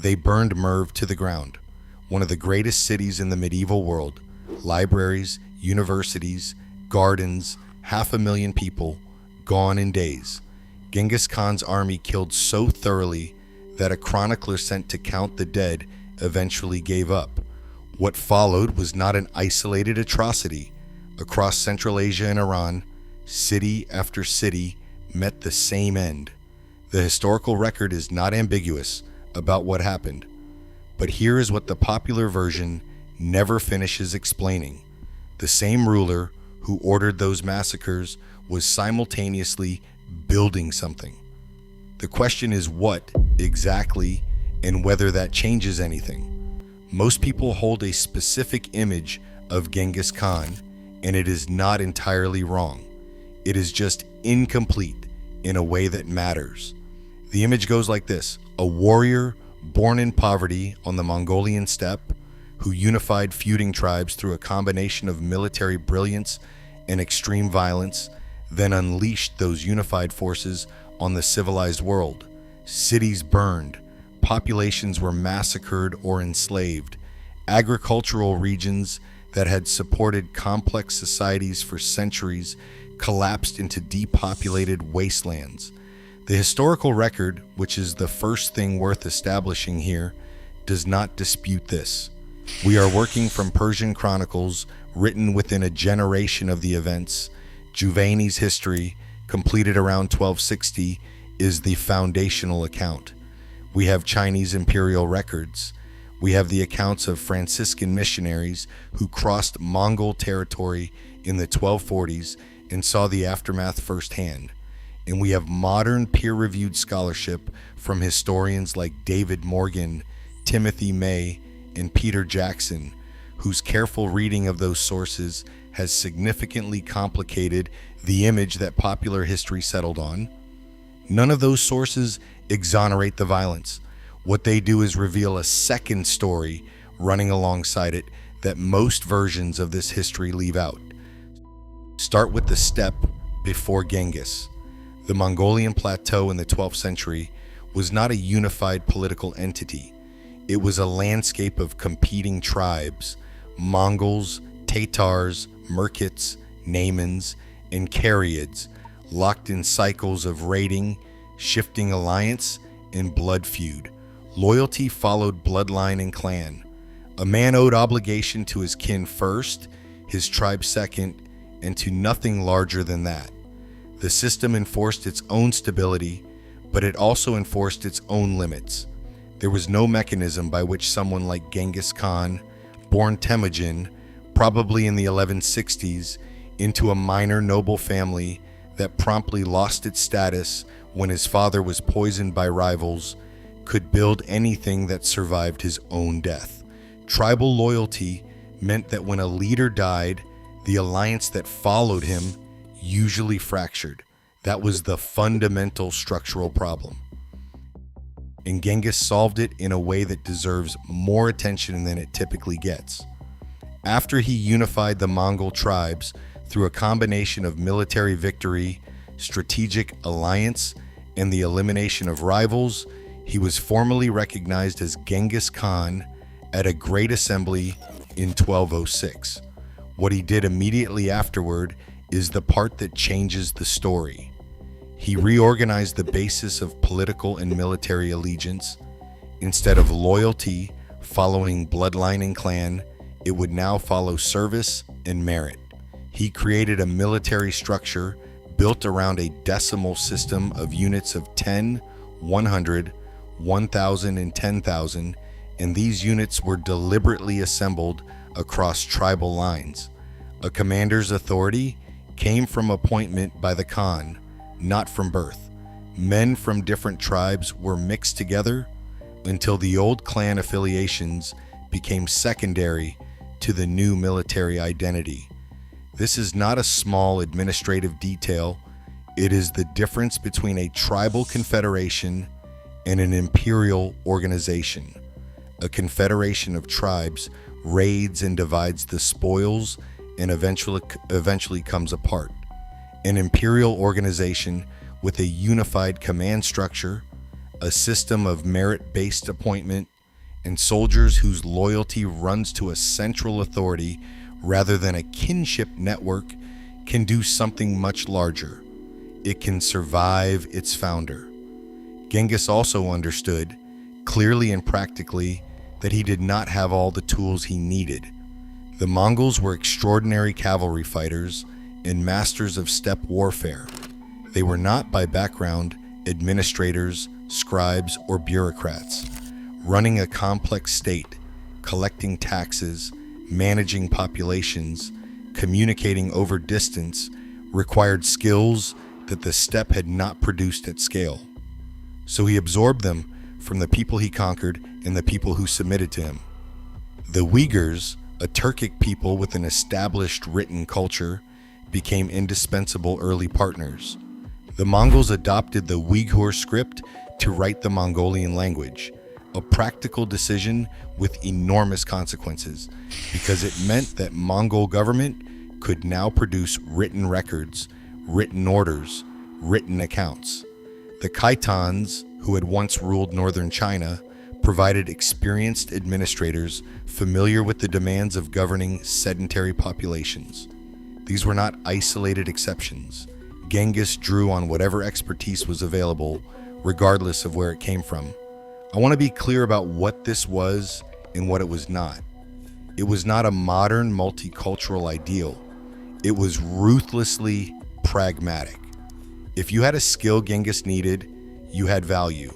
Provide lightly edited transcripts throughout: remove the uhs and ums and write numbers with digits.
They burned Merv to the ground, one of the greatest cities in the medieval world. Libraries, universities, gardens, 500,000 people, gone in days. Genghis Khan's army killed so thoroughly that a chronicler sent to count the dead eventually gave up. What followed was not an isolated atrocity. Across Central Asia and Iran, city after city met the same end. The historical record is not ambiguous about what happened, but here is what the popular version never finishes explaining. The same ruler who ordered those massacres was simultaneously building something. The question is what exactly and whether that changes anything. Most people hold a specific image of Genghis Khan, and it is not entirely wrong. It is just incomplete in a way that matters. The image goes like this: a warrior born in poverty on the Mongolian steppe, who unified feuding tribes through a combination of military brilliance and extreme violence, then unleashed those unified forces on the civilized world. Cities burned, populations were massacred or enslaved, agricultural regions that had supported complex societies for centuries collapsed into depopulated wastelands. The historical record, which is the first thing worth establishing here, does not dispute this. We are working from Persian chronicles written within a generation of the events. Juvaini's history, completed around 1260, is the foundational account. We have Chinese imperial records. We have the accounts of Franciscan missionaries who crossed Mongol territory in the 1240s and saw the aftermath firsthand. And we have modern peer-reviewed scholarship from historians like David Morgan, Timothy May, and Peter Jackson, whose careful reading of those sources has significantly complicated the image that popular history settled on. None of those sources exonerate the violence. What they do is reveal a second story running alongside it that most versions of this history leave out. Start with the steppe before Genghis. The Mongolian plateau in the 12th century was not a unified political entity. It was a landscape of competing tribes: Mongols, Tatars, Merkits, Naimans, and Karyids, locked in cycles of raiding, shifting alliance, and blood feud. Loyalty followed bloodline and clan. A man owed obligation to his kin first, his tribe second, and to nothing larger than that. The system enforced its own stability, but it also enforced its own limits. There was no mechanism by which someone like Genghis Khan, born Temujin, probably in the 1160s, into a minor noble family that promptly lost its status when his father was poisoned by rivals, could build anything that survived his own death. Tribal loyalty meant that when a leader died, the alliance that followed him usually fractured. That was the fundamental structural problem. And Genghis solved it in a way that deserves more attention than it typically gets. After he unified the Mongol tribes through a combination of military victory, strategic alliance, and the elimination of rivals, he was formally recognized as Genghis Khan at a great assembly in 1206. What he did immediately afterward is the part that changes the story. He reorganized the basis of political and military allegiance. Instead of loyalty following bloodline and clan, it would now follow service and merit. He created a military structure built around a decimal system of units of 10, 100, 1,000, and 10,000, and these units were deliberately assembled across tribal lines. A commander's authority came from appointment by the Khan, not from birth. Men from different tribes were mixed together until the old clan affiliations became secondary to the new military identity. This is not a small administrative detail. It is the difference between a tribal confederation and an imperial organization. A confederation of tribes raids and divides the spoils and eventually comes apart. An imperial organization with a unified command structure, a system of merit-based appointment, and soldiers whose loyalty runs to a central authority rather than a kinship network can do something much larger. It can survive its founder. Genghis also understood, clearly and practically, that he did not have all the tools he needed. The Mongols were extraordinary cavalry fighters and masters of steppe warfare. They were not by background administrators, scribes, or bureaucrats. Running a complex state, collecting taxes, managing populations, communicating over distance required skills that the steppe had not produced at scale. So he absorbed them from the people he conquered and the people who submitted to him. The Uyghurs, a Turkic people with an established written culture, became indispensable early partners. The Mongols adopted the Uyghur script to write the Mongolian language, a practical decision with enormous consequences, because it meant that Mongol government could now produce written records, written orders, written accounts. The Khitans, who had once ruled northern China, provided experienced administrators familiar with the demands of governing sedentary populations. These were not isolated exceptions. Genghis drew on whatever expertise was available, regardless of where it came from. I want to be clear about what this was and what it was not. It was not a modern multicultural ideal. It was ruthlessly pragmatic. If you had a skill Genghis needed, you had value.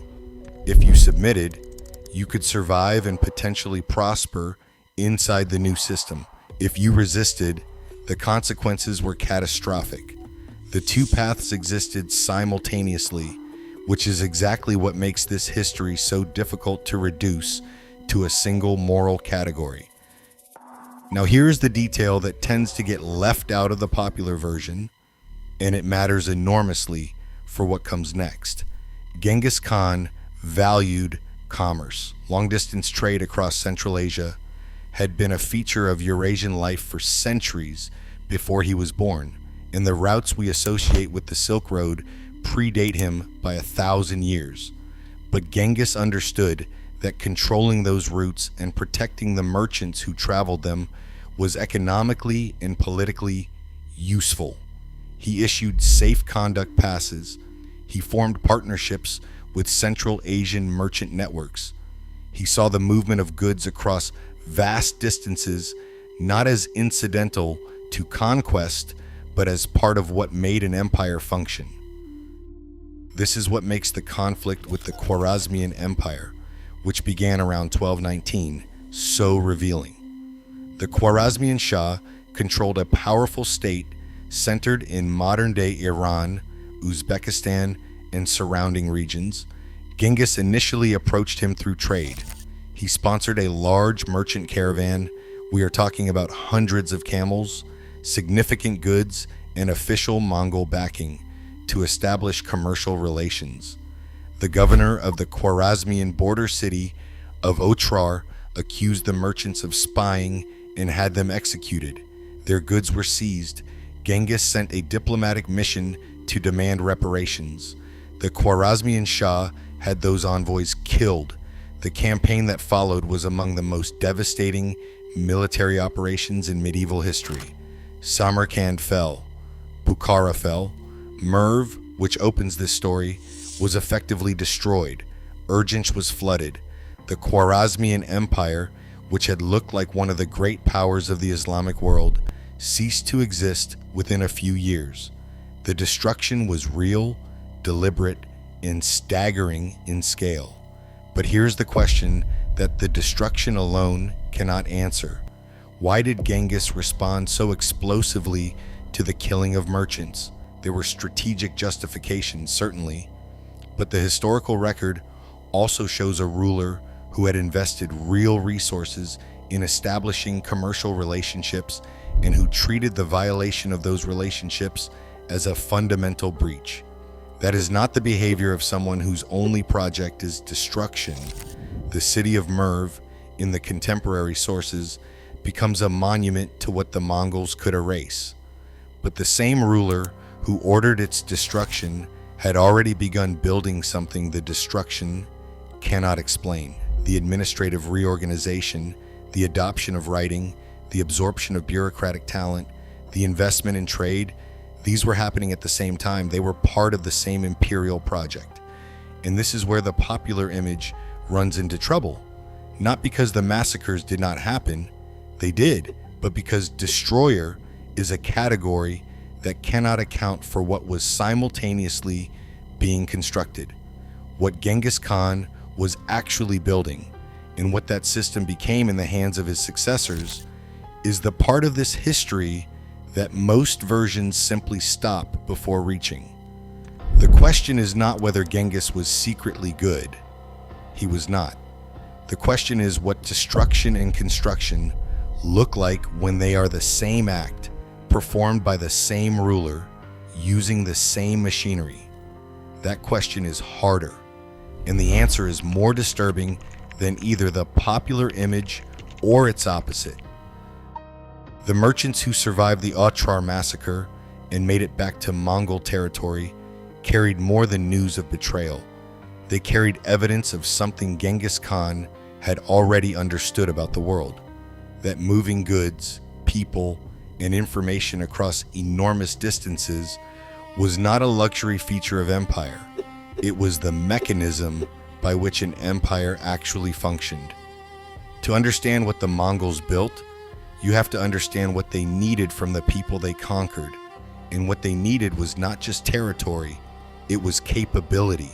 If you submitted, you could survive and potentially prosper inside the new system. If you resisted, the consequences were catastrophic. The two paths existed simultaneously, which is exactly what makes this history so difficult to reduce to a single moral category. Now here's the detail that tends to get left out of the popular version, and it matters enormously for what comes next. Genghis Khan valued commerce. Long-distance trade across Central Asia had been a feature of Eurasian life for centuries before he was born, and the routes we associate with the Silk Road predate him by 1,000 years. But Genghis understood that controlling those routes and protecting the merchants who traveled them was economically and politically useful. He issued safe conduct passes. He formed partnerships with Central Asian merchant networks. He saw the movement of goods across vast distances not as incidental to conquest, but as part of what made an empire function. This is what makes the conflict with the Khwarezmian Empire, which began around 1219, so revealing. The Khwarezmian Shah controlled a powerful state centered in modern-day Iran, Uzbekistan, and surrounding regions. Genghis initially approached him through trade. He sponsored a large merchant caravan. We are talking about hundreds of camels, significant goods, and official Mongol backing to establish commercial relations. The governor of the Khwarezmian border city of Otrar accused the merchants of spying and had them executed. Their goods were seized. Genghis sent a diplomatic mission to demand reparations. The Khwarezmian Shah had those envoys killed. The campaign that followed was among the most devastating military operations in medieval history. Samarkand fell. Bukhara fell. Merv, which opens this story, was effectively destroyed. Urgench was flooded. The Khwarezmian Empire, which had looked like one of the great powers of the Islamic world, ceased to exist within a few years. The destruction was real, deliberate, and staggering in scale. But here's the question that the destruction alone cannot answer. Why did Genghis respond so explosively to the killing of merchants? There were strategic justifications, certainly, but the historical record also shows a ruler who had invested real resources in establishing commercial relationships and who treated the violation of those relationships as a fundamental breach. That is not the behavior of someone whose only project is destruction. The city of Merv, in the contemporary sources, becomes a monument to what the Mongols could erase. But the same ruler who ordered its destruction had already begun building something the destruction cannot explain. The administrative reorganization, the adoption of writing, the absorption of bureaucratic talent, the investment in trade, these were happening at the same time. They were part of the same imperial project. And this is where the popular image runs into trouble. Not because the massacres did not happen, they did, but because destroyer is a category that cannot account for what was simultaneously being constructed. What Genghis Khan was actually building, and what that system became in the hands of his successors, is the part of this history that most versions simply stop before reaching. The question is not whether Genghis was secretly good. He was not. The question is what destruction and construction look like when they are the same act, performed by the same ruler, using the same machinery. That question is harder, and the answer is more disturbing than either the popular image or its opposite. The merchants who survived the Otrar massacre and made it back to Mongol territory carried more than news of betrayal. They carried evidence of something Genghis Khan had already understood about the world, that moving goods, people, and information across enormous distances was not a luxury feature of empire. It was the mechanism by which an empire actually functioned. To understand what the Mongols built, you have to understand what they needed from the people they conquered. And what they needed was not just territory, it was capability.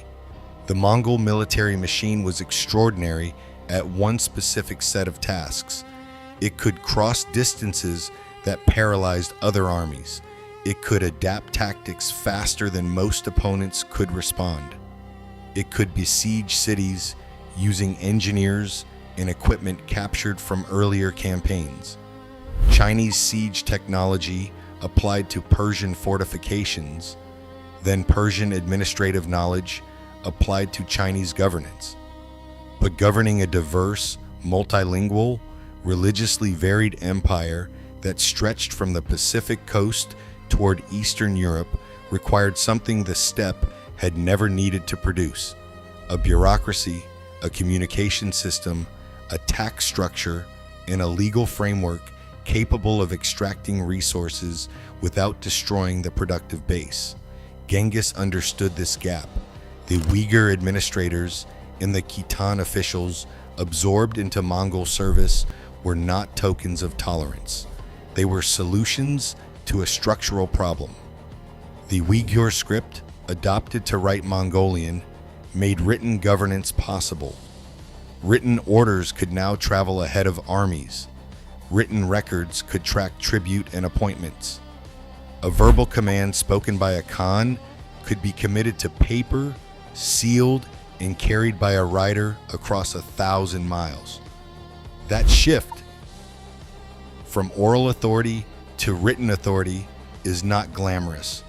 The Mongol military machine was extraordinary at one specific set of tasks. It could cross distances that paralyzed other armies. It could adapt tactics faster than most opponents could respond. It could besiege cities using engineers and equipment captured from earlier campaigns. Chinese siege technology applied to Persian fortifications, then Persian administrative knowledge applied to Chinese governance. But governing a diverse, multilingual, religiously varied empire that stretched from the Pacific coast toward Eastern Europe required something the steppe had never needed to produce: a bureaucracy, a communication system, a tax structure, and a legal framework capable of extracting resources without destroying the productive base. Genghis understood this gap. The Uyghur administrators and the Khitan officials absorbed into Mongol service were not tokens of tolerance. They were solutions to a structural problem. The Uyghur script, adopted to write Mongolian, made written governance possible. Written orders could now travel ahead of armies. Written records could track tribute and appointments. A verbal command spoken by a Khan could be committed to paper, sealed, and carried by a rider across 1,000 miles. That shift from oral authority to written authority is not glamorous,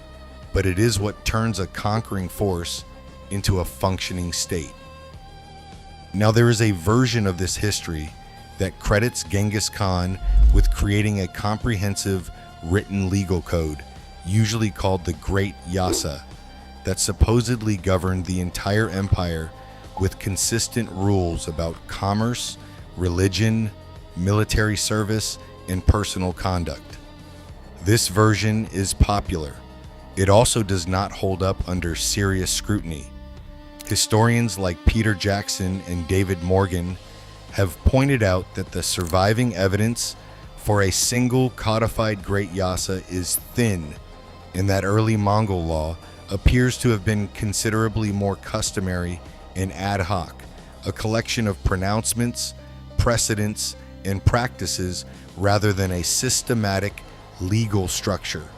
but it is what turns a conquering force into a functioning state. Now, there is a version of this history that credits Genghis Khan with creating a comprehensive written legal code, usually called the Great Yasa, that supposedly governed the entire empire with consistent rules about commerce, religion, military service, and personal conduct. This version is popular. It also does not hold up under serious scrutiny. Historians like Peter Jackson and David Morgan have pointed out that the surviving evidence for a single codified Great Yasa is thin, and that early Mongol law appears to have been considerably more customary and ad hoc, a collection of pronouncements, precedents, and practices rather than a systematic legal structure.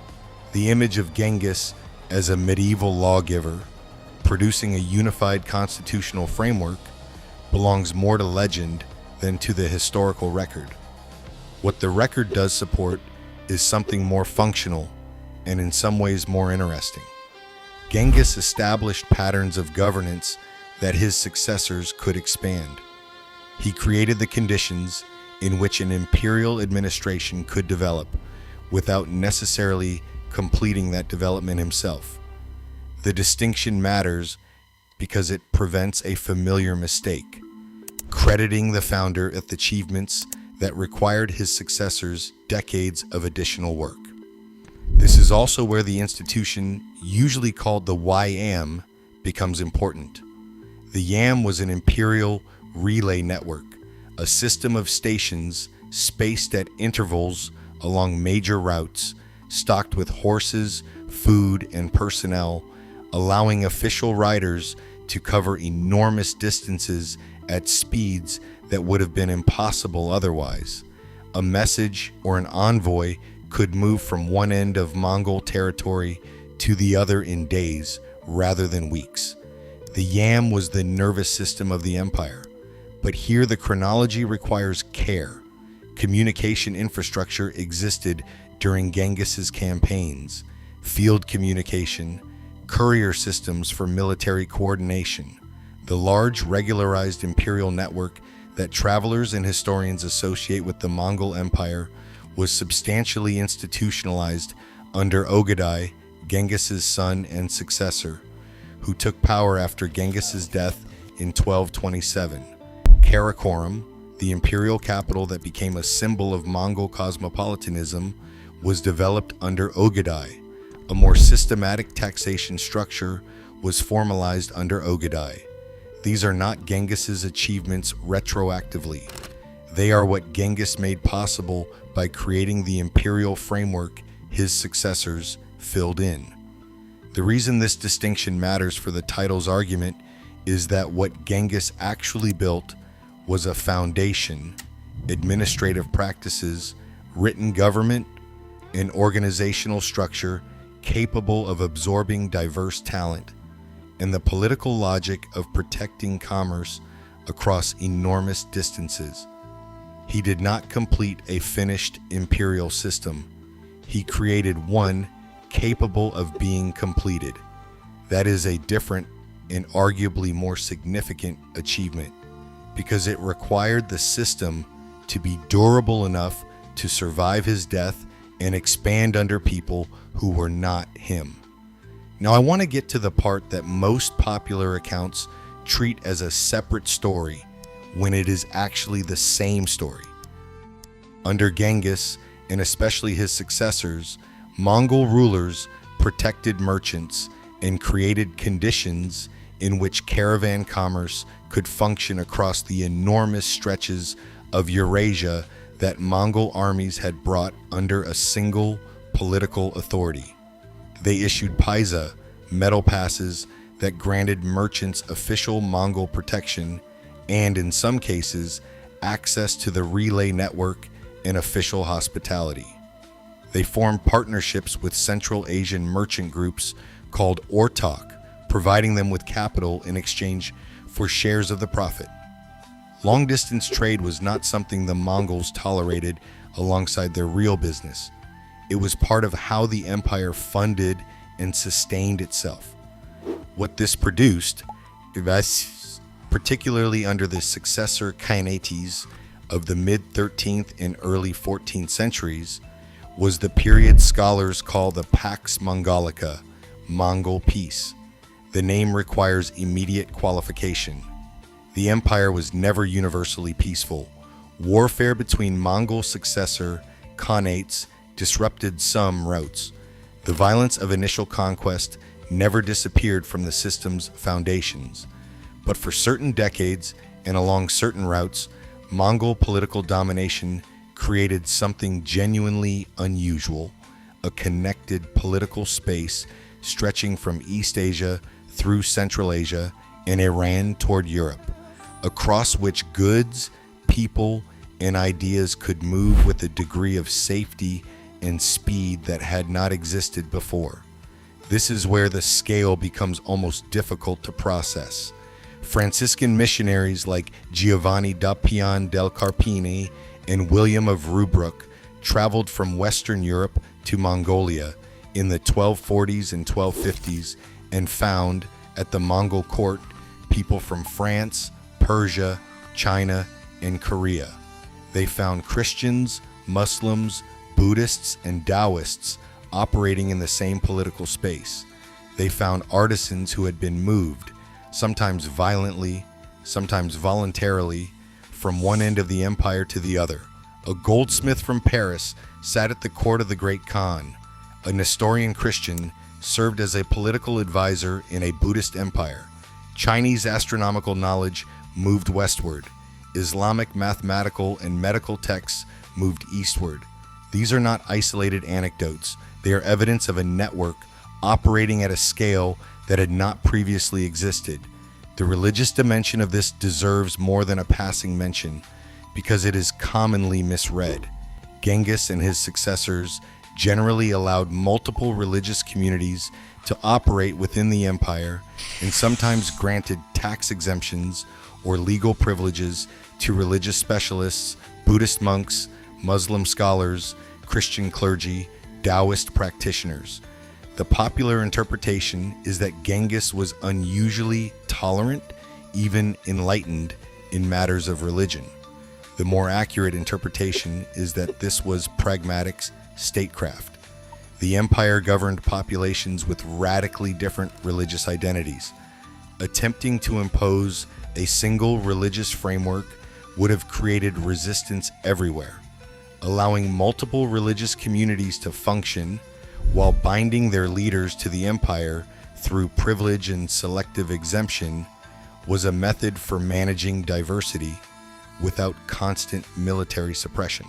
The image of Genghis as a medieval lawgiver, producing a unified constitutional framework, belongs more to legend than to the historical record. What the record does support is something more functional and in some ways more interesting. Genghis established patterns of governance that his successors could expand. He created the conditions in which an imperial administration could develop without necessarily completing that development himself. The distinction matters because it prevents a familiar mistake, crediting the founder with achievements that required his successors decades of additional work. This is also where the institution, usually called the YAM, becomes important. The YAM was an imperial relay network, a system of stations spaced at intervals along major routes, stocked with horses, food, and personnel, allowing official riders to cover enormous distances at speeds that would have been impossible otherwise. A message or an envoy could move from one end of Mongol territory to the other in days rather than weeks. The YAM was the nervous system of the empire, but here the chronology requires care. Communication infrastructure existed during Genghis's campaigns, field communication, courier systems for military coordination. The large regularized imperial network that travelers and historians associate with the Mongol Empire was substantially institutionalized under Ögedei, Genghis's son and successor, who took power after Genghis's death in 1227. Karakorum, the imperial capital that became a symbol of Mongol cosmopolitanism, was developed under Ögedei. A more systematic taxation structure was formalized under Ögedei. These are not Genghis's achievements retroactively. They are what Genghis made possible by creating the imperial framework his successors filled in. The reason this distinction matters for the title's argument is that what Genghis actually built was a foundation, administrative practices, written government, and organizational structure capable of absorbing diverse talent, and the political logic of protecting commerce across enormous distances. He did not complete a finished imperial system. He created one capable of being completed. That is a different and arguably more significant achievement, because it required the system to be durable enough to survive his death and expand under people who were not him. Now, I want to get to the part that most popular accounts treat as a separate story when it is actually the same story. Under Genghis, and especially his successors, Mongol rulers protected merchants and created conditions in which caravan commerce could function across the enormous stretches of Eurasia that Mongol armies had brought under a single political authority. They issued paisa, metal passes that granted merchants official Mongol protection and, in some cases, access to the relay network and official hospitality. They formed partnerships with Central Asian merchant groups called ortak, providing them with capital in exchange for shares of the profit. Long-distance trade was not something the Mongols tolerated alongside their real business. It was part of how the empire funded and sustained itself. What this produced, particularly under the successor Khainates of the mid-13th and early 14th centuries, was the period scholars call the Pax Mongolica, Mongol peace. The name requires immediate qualification. The empire was never universally peaceful. Warfare between Mongol successor Khanates disrupted some routes. The violence of initial conquest never disappeared from the system's foundations. But for certain decades and along certain routes, Mongol political domination created something genuinely unusual, a connected political space stretching from East Asia through Central Asia and Iran toward Europe, across which goods, people, and ideas could move with a degree of safety and speed that had not existed before. This is where the scale becomes almost difficult to process. Franciscan missionaries like Giovanni da Pian del Carpini and William of Rubruck traveled from Western Europe to Mongolia in the 1240s and 1250s and found at the Mongol court people from France, Persia, China, and Korea. They found Christians, Muslims, Buddhists, and Taoists operating in the same political space. They found artisans who had been moved, sometimes violently, sometimes voluntarily, from one end of the empire to the other. A goldsmith from Paris sat at the court of the great Khan. A Nestorian Christian served as a political advisor in a Buddhist empire. Chinese astronomical knowledge moved westward. Islamic mathematical and medical texts moved eastward. These are not isolated anecdotes. They are evidence of a network operating at a scale that had not previously existed. The religious dimension of this deserves more than a passing mention because it is commonly misread. Genghis and his successors generally allowed multiple religious communities to operate within the empire and sometimes granted tax exemptions or legal privileges to religious specialists, Buddhist monks, Muslim scholars, Christian clergy, Taoist practitioners. The popular interpretation is that Genghis was unusually tolerant, even enlightened, in matters of religion. The more accurate interpretation is that this was pragmatic statecraft. The empire governed populations with radically different religious identities. Attempting to impose a single religious framework would have created resistance everywhere. Allowing multiple religious communities to function while binding their leaders to the empire through privilege and selective exemption was a method for managing diversity without constant military suppression.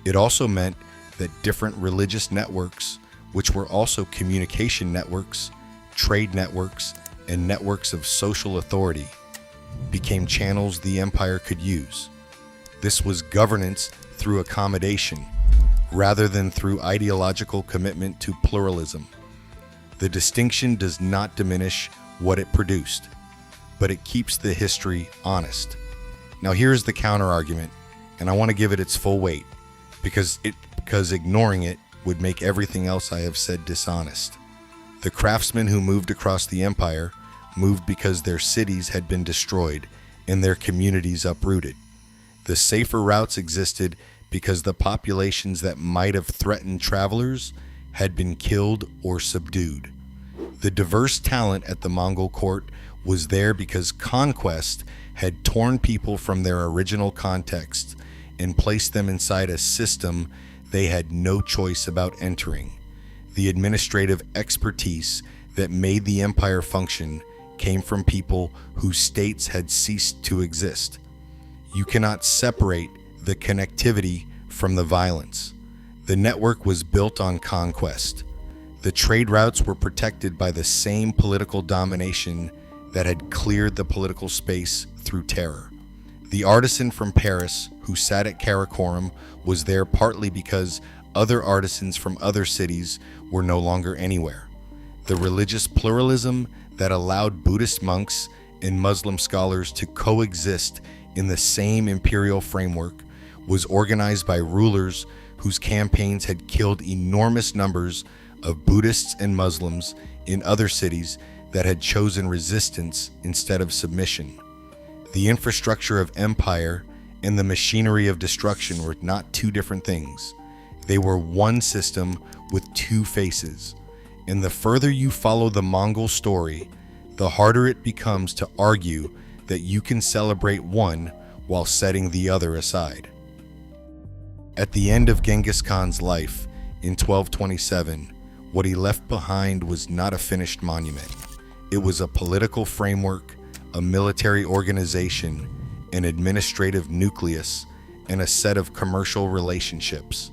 It also meant that different religious networks, which were also communication networks, trade networks, and networks of social authority, became channels the empire could use. This was governance through accommodation, rather than through ideological commitment to pluralism. The distinction does not diminish what it produced, but it keeps the history honest. Now here's the counter-argument, and I want to give it its full weight, because ignoring it would make everything else I have said dishonest. The craftsmen who moved across the empire moved because their cities had been destroyed and their communities uprooted. The safer routes existed because the populations that might have threatened travelers had been killed or subdued. The diverse talent at the Mongol court was there because conquest had torn people from their original context and placed them inside a system they had no choice about entering. The administrative expertise that made the empire function came from people whose states had ceased to exist. You cannot separate the connectivity from the violence. The network was built on conquest. The trade routes were protected by the same political domination that had cleared the political space through terror. The artisan from Paris who sat at Karakoram was there partly because other artisans from other cities were no longer anywhere. The religious pluralism that allowed Buddhist monks and Muslim scholars to coexist in the same imperial framework was organized by rulers whose campaigns had killed enormous numbers of Buddhists and Muslims in other cities that had chosen resistance instead of submission. The infrastructure of empire and the machinery of destruction were not two different things. They were one system with two faces. And the further you follow the Mongol story, the harder it becomes to argue that you can celebrate one while setting the other aside. At the end of Genghis Khan's life in 1227, what he left behind was not a finished monument. It was a political framework, a military organization, an administrative nucleus, and a set of commercial relationships.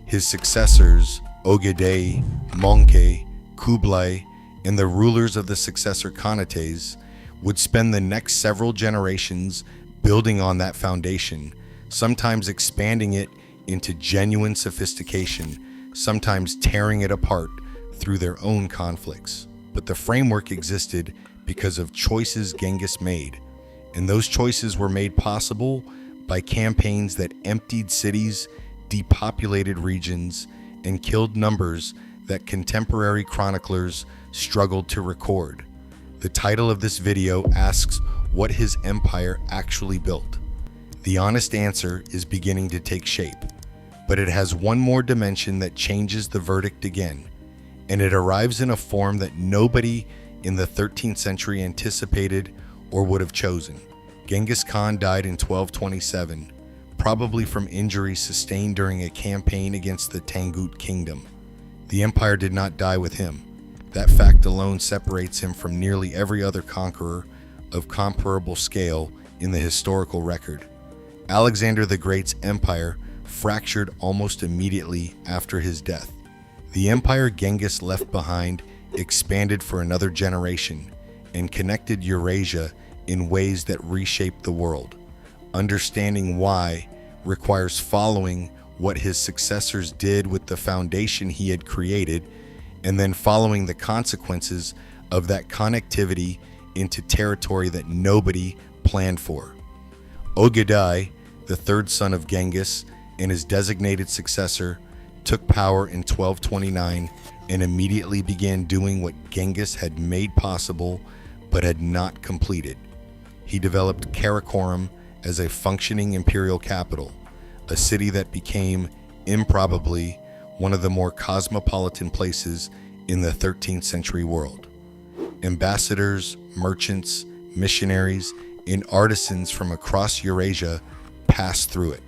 His successors, Ogedei, Mongke, Kublai, and the rulers of the successor Khanates would spend the next several generations building on that foundation, sometimes expanding it into genuine sophistication, sometimes tearing it apart through their own conflicts. But the framework existed because of choices Genghis made, and those choices were made possible by campaigns that emptied cities, depopulated regions, and killed numbers that contemporary chroniclers struggled to record. The title of this video asks what his empire actually built. The honest answer is beginning to take shape, but it has one more dimension that changes the verdict again. and it arrives in a form that nobody in the 13th century anticipated or would have chosen. Genghis Khan died in 1227, probably from injuries sustained during a campaign against the Tangut kingdom. The empire did not die with him. That fact alone separates him from nearly every other conqueror of comparable scale in the historical record. Alexander the Great's empire fractured almost immediately after his death. The empire Genghis left behind expanded for another generation and connected Eurasia in ways that reshaped the world. Understanding why requires following what his successors did with the foundation he had created, and then following the consequences of that connectivity into territory that nobody planned for. Ogadai, the third son of Genghis, and his designated successor, took power in 1229 and immediately began doing what Genghis had made possible but had not completed. He developed Karakorum as a functioning imperial capital, a city that became, improbably, one of the more cosmopolitan places in the 13th century world. Ambassadors, merchants, missionaries, and artisans from across Eurasia passed through it.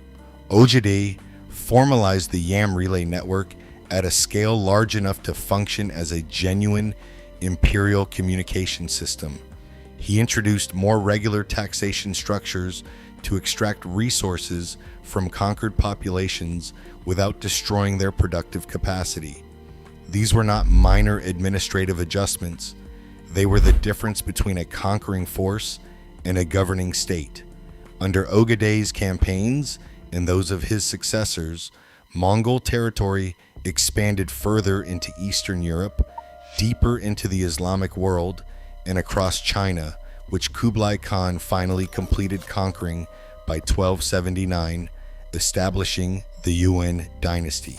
Ojedi formalized the Yam relay network at a scale large enough to function as a genuine imperial communication system. He introduced more regular taxation structures to extract resources from conquered populations without destroying their productive capacity. These were not minor administrative adjustments. They were the difference between a conquering force and a governing state. Under Ogaday's campaigns and those of his successors, Mongol territory expanded further into Eastern Europe, deeper into the Islamic world, and across China, which Kublai Khan finally completed conquering by 1279, establishing the Yuan dynasty.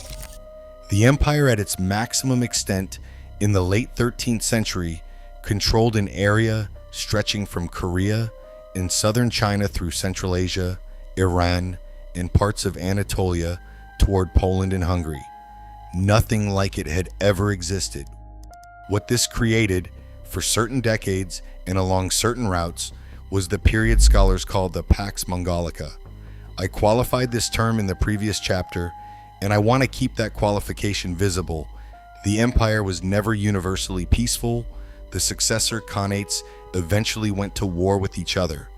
The empire at its maximum extent in the late 13th century controlled an area stretching from Korea and southern China through Central Asia, Iran, and parts of Anatolia toward Poland and Hungary. Nothing like it had ever existed. What this created, for certain decades and along certain routes, was the period scholars call the Pax Mongolica. I qualified this term in the previous chapter, and I want to keep that qualification visible. The empire was never universally peaceful. The successor Khanates eventually went to war with each other,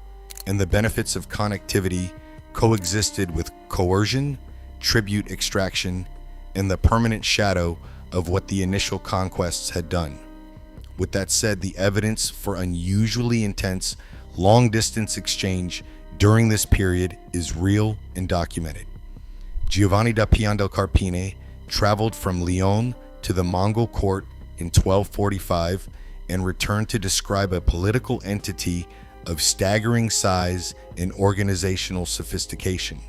and the benefits of connectivity coexisted with coercion, tribute extraction, and the permanent shadow of what the initial conquests had done. With that said, the evidence for unusually intense long-distance exchange during this period is real and documented. Giovanni da Pian del Carpine traveled from Lyon to the Mongol court in 1245 and returned to describe a political entity of staggering size and organizational sophistication.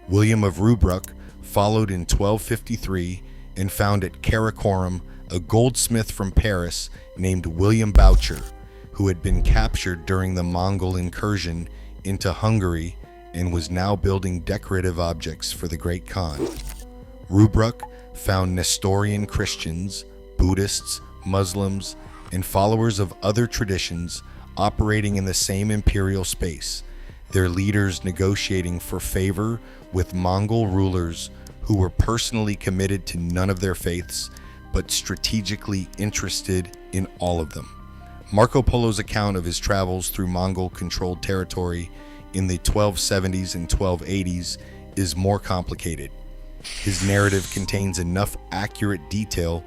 William of Rubruck followed in 1253 and found at Karakorum a goldsmith from Paris named William Boucher, who had been captured during the Mongol incursion into Hungary and was now building decorative objects for the Great Khan. Rubruck found Nestorian Christians, Buddhists, Muslims, and followers of other traditions operating in the same imperial space, their leaders negotiating for favor with Mongol rulers who were personally committed to none of their faiths, but strategically interested in all of them. Marco Polo's account of his travels through Mongol-controlled territory in the 1270s and 1280s is more complicated. His narrative contains enough accurate detail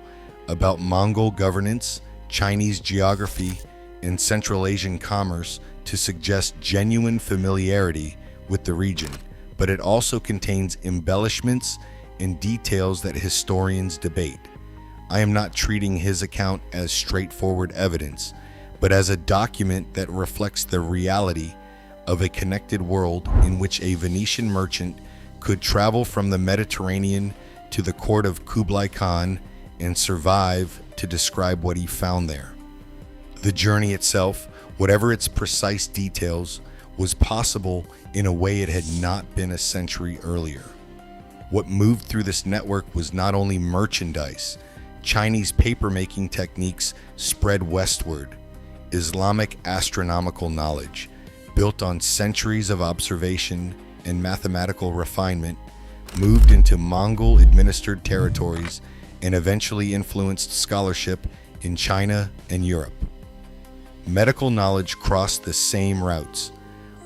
about Mongol governance, Chinese geography, and Central Asian commerce to suggest genuine familiarity with the region, but it also contains embellishments and details that historians debate. I am not treating his account as straightforward evidence, but as a document that reflects the reality of a connected world in which a Venetian merchant could travel from the Mediterranean to the court of Kublai Khan and survive to describe what he found there. The journey itself, whatever its precise details, was possible in a way it had not been a century earlier. What moved through this network was not only merchandise, Chinese papermaking techniques spread westward. Islamic astronomical knowledge, built on centuries of observation and mathematical refinement, moved into Mongol-administered territories and eventually influenced scholarship in China and Europe. Medical knowledge crossed the same routes.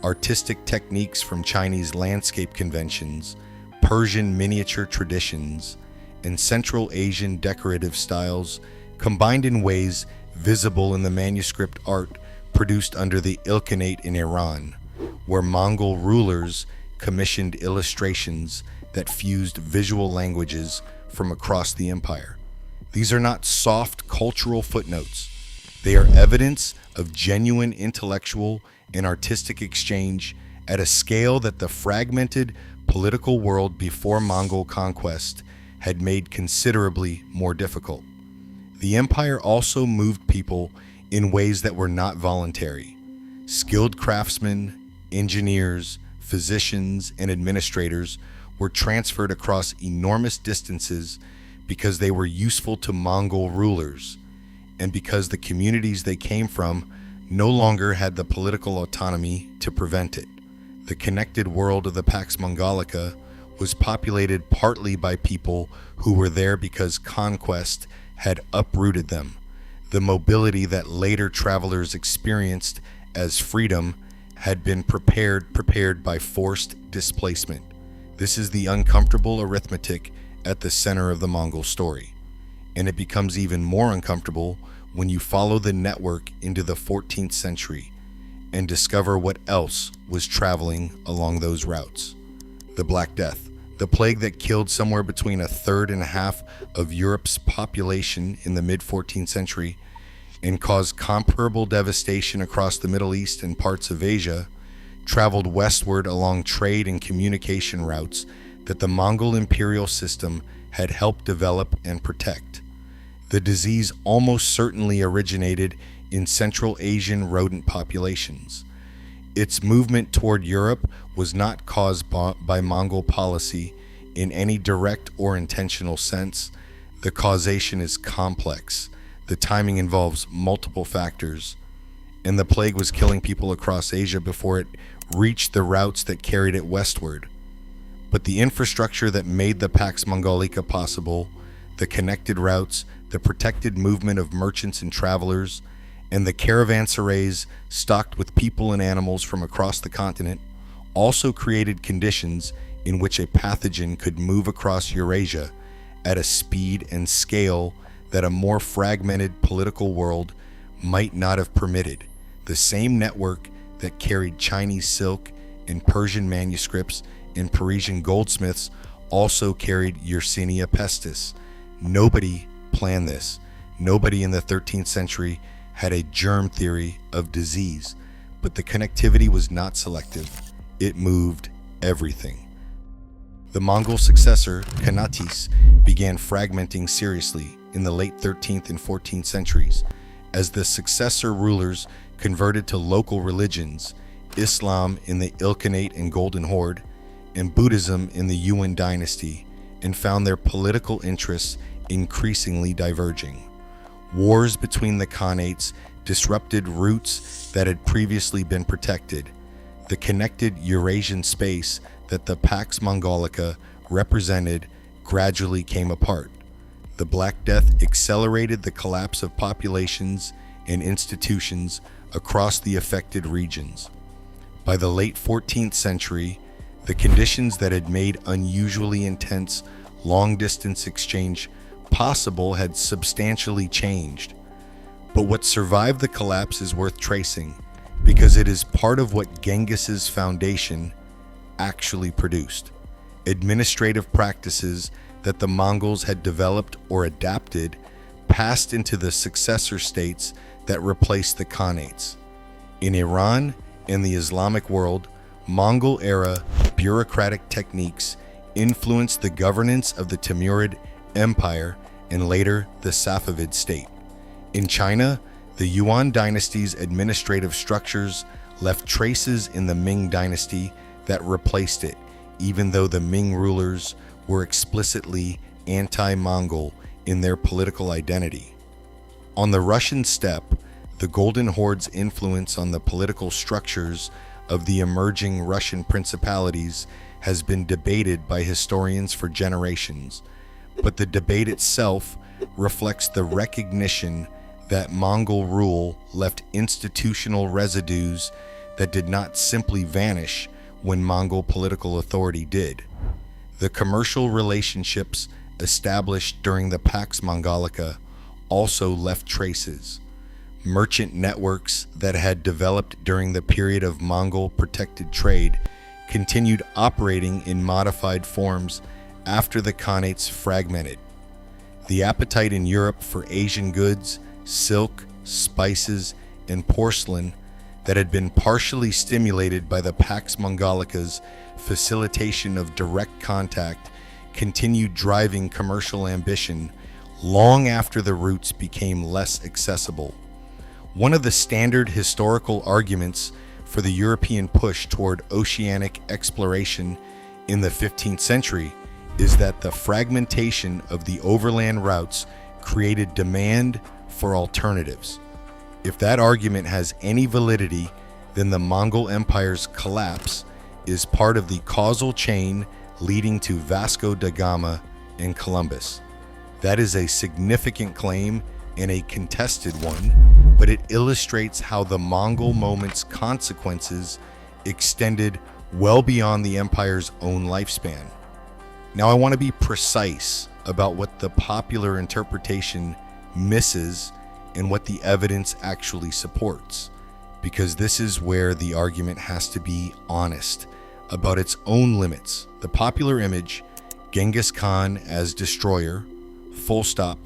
Artistic techniques from Chinese landscape conventions, Persian miniature traditions, and Central Asian decorative styles combined in ways visible in the manuscript art produced under the Ilkhanate in Iran, where Mongol rulers commissioned illustrations that fused visual languages from across the empire. These are not soft cultural footnotes. They are evidence of genuine intellectual and artistic exchange at a scale that the fragmented political world before Mongol conquest had made considerably more difficult. The empire also moved people in ways that were not voluntary. Skilled craftsmen, engineers, physicians, and administrators were transferred across enormous distances because they were useful to Mongol rulers, and because the communities they came from no longer had the political autonomy to prevent it. The connected world of the Pax Mongolica was populated partly by people who were there because conquest had uprooted them. The mobility that later travelers experienced as freedom had been prepared by forced displacement. This is the uncomfortable arithmetic at the center of the Mongol story. And it becomes even more uncomfortable when you follow the network into the 14th century and discover what else was traveling along those routes. The Black Death, the plague that killed somewhere between a third and a half of Europe's population in the mid-14th century and caused comparable devastation across the Middle East and parts of Asia, traveled westward along trade and communication routes that the Mongol imperial system had helped develop and protect. The disease almost certainly originated in Central Asian rodent populations. Its movement toward Europe was not caused by Mongol policy in any direct or intentional sense. The causation is complex. The timing involves multiple factors, and the plague was killing people across Asia before it reached the routes that carried it westward. But the infrastructure that made the Pax Mongolica possible, the connected routes, the protected movement of merchants and travelers, and the caravanserais stocked with people and animals from across the continent, also created conditions in which a pathogen could move across Eurasia at a speed and scale that a more fragmented political world might not have permitted. The same network that carried Chinese silk and Persian manuscripts and Parisian goldsmiths also carried Yersinia pestis. Nobody planned this. Nobody in the 13th century had a germ theory of disease, but the connectivity was not selective. It moved everything. The Mongol successor, Kanatis, began fragmenting seriously in the late 13th and 14th centuries as the successor rulers converted to local religions, Islam in the Ilkhanate and Golden Horde, and Buddhism in the Yuan dynasty, and found their political interests increasingly diverging. Wars between the Khanates disrupted routes that had previously been protected. The connected Eurasian space that the Pax Mongolica represented gradually came apart. The Black Death accelerated the collapse of populations and institutions across the affected regions. By the late 14th century, the conditions that had made unusually intense long-distance exchange possible had substantially changed. But what survived the collapse is worth tracing because it is part of what Genghis's foundation actually produced. Administrative practices that the Mongols had developed or adapted passed into the successor states that replaced the Khanates. In Iran and the Islamic world, Mongol-era bureaucratic techniques influenced the governance of the Timurid Empire and later the Safavid state. In China, the Yuan dynasty's administrative structures left traces in the Ming dynasty that replaced it, even though the Ming rulers were explicitly anti-Mongol in their political identity. On the Russian steppe, the Golden Horde's influence on the political structures of the emerging Russian principalities has been debated by historians for generations, but the debate itself reflects the recognition that Mongol rule left institutional residues that did not simply vanish when Mongol political authority did. The commercial relationships established during the Pax Mongolica also left traces. Merchant networks that had developed during the period of Mongol protected trade continued operating in modified forms after the Khanates fragmented. The appetite in Europe for Asian goods, silk, spices, and porcelain that had been partially stimulated by the Pax Mongolica's facilitation of direct contact continued driving commercial ambition long after the routes became less accessible. One of the standard historical arguments for the European push toward oceanic exploration in the 15th century is that the fragmentation of the overland routes created demand for alternatives. If that argument has any validity, then the Mongol Empire's collapse is part of the causal chain leading to Vasco da Gama and Columbus. That is a significant claim and a contested one, but it illustrates how the Mongol moment's consequences extended well beyond the empire's own lifespan. Now, I want to be precise about what the popular interpretation misses and what the evidence actually supports, because this is where the argument has to be honest about its own limits. The popular image, Genghis Khan as destroyer, full stop,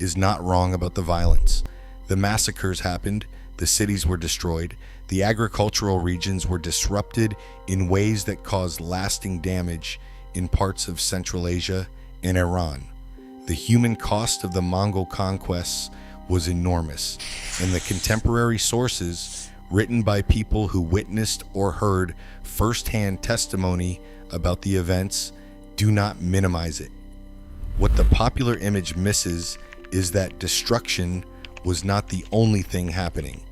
is not wrong about the violence. The massacres happened, the cities were destroyed, the agricultural regions were disrupted in ways that caused lasting damage in parts of Central Asia and Iran. The human cost of the Mongol conquests was enormous, and the contemporary sources, written by people who witnessed or heard first-hand testimony about the events, do not minimize it. What the popular image misses is that destruction was not the only thing happening.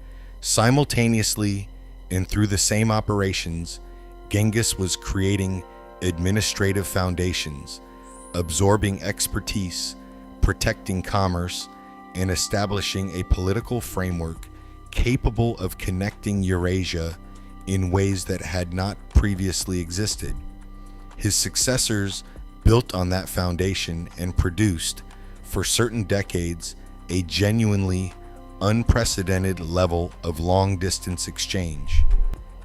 Simultaneously, and through the same operations, Genghis was creating administrative foundations, absorbing expertise, protecting commerce, and establishing a political framework capable of connecting Eurasia in ways that had not previously existed. His successors built on that foundation and produced, for certain decades, a genuinely unprecedented level of long-distance exchange.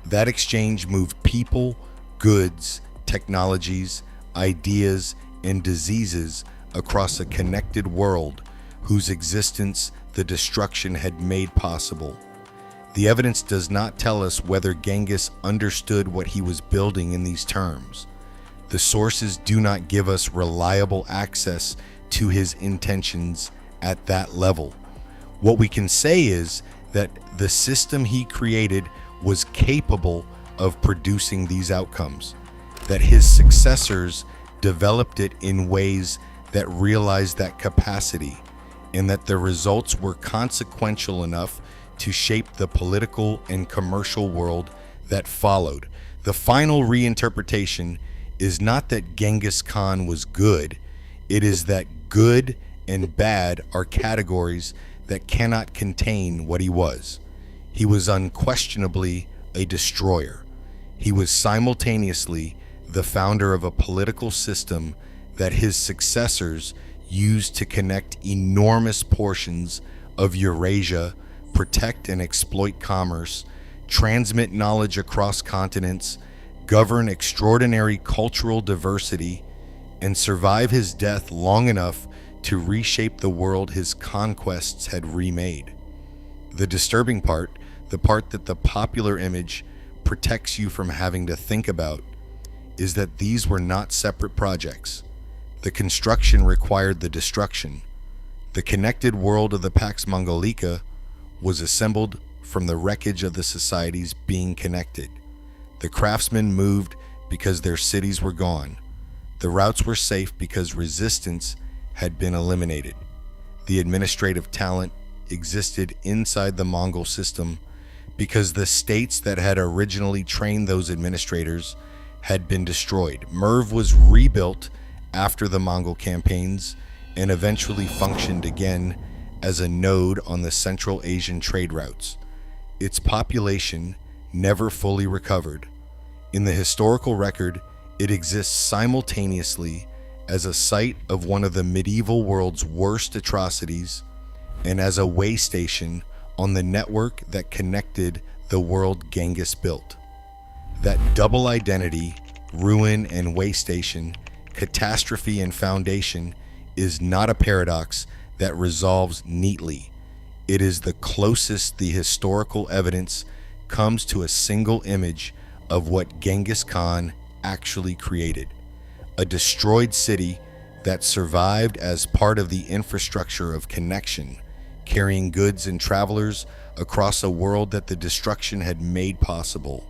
That exchange moved people, goods, technologies, ideas, and diseases across a connected world whose existence the destruction had made possible. The evidence does not tell us whether Genghis understood what he was building in these terms. The sources do not give us reliable access to his intentions at that level. What we can say is that the system he created was capable of producing these outcomes, that his successors developed it in ways that realized that capacity, and that the results were consequential enough to shape the political and commercial world that followed. The final reinterpretation is not that Genghis Khan was good, it is that good and bad are categories that cannot contain what he was. He was unquestionably a destroyer. He was simultaneously the founder of a political system that his successors used to connect enormous portions of Eurasia, protect and exploit commerce, transmit knowledge across continents, govern extraordinary cultural diversity, and survive his death long enough to reshape the world his conquests had remade. The disturbing part, the part that the popular image protects you from having to think about, is that these were not separate projects. The construction required the destruction. The connected world of the Pax Mongolica was assembled from the wreckage of the societies being connected. The craftsmen moved because their cities were gone. The routes were safe because resistance had been eliminated. the administrative talent existed inside the Mongol system because the states that had originally trained those administrators had been destroyed. Merv was rebuilt after the Mongol campaigns and eventually functioned again as a node on the Central Asian trade routes. Its population never fully recovered. In the historical record, it exists simultaneously as a site of one of the medieval world's worst atrocities and as a way station on the network that connected the world Genghis built. That double identity, ruin and way station, catastrophe and foundation, is not a paradox that resolves neatly. It is the closest the historical evidence comes to a single image of what Genghis Khan actually created. A destroyed city that survived as part of the infrastructure of connection, carrying goods and travelers across a world that the destruction had made possible.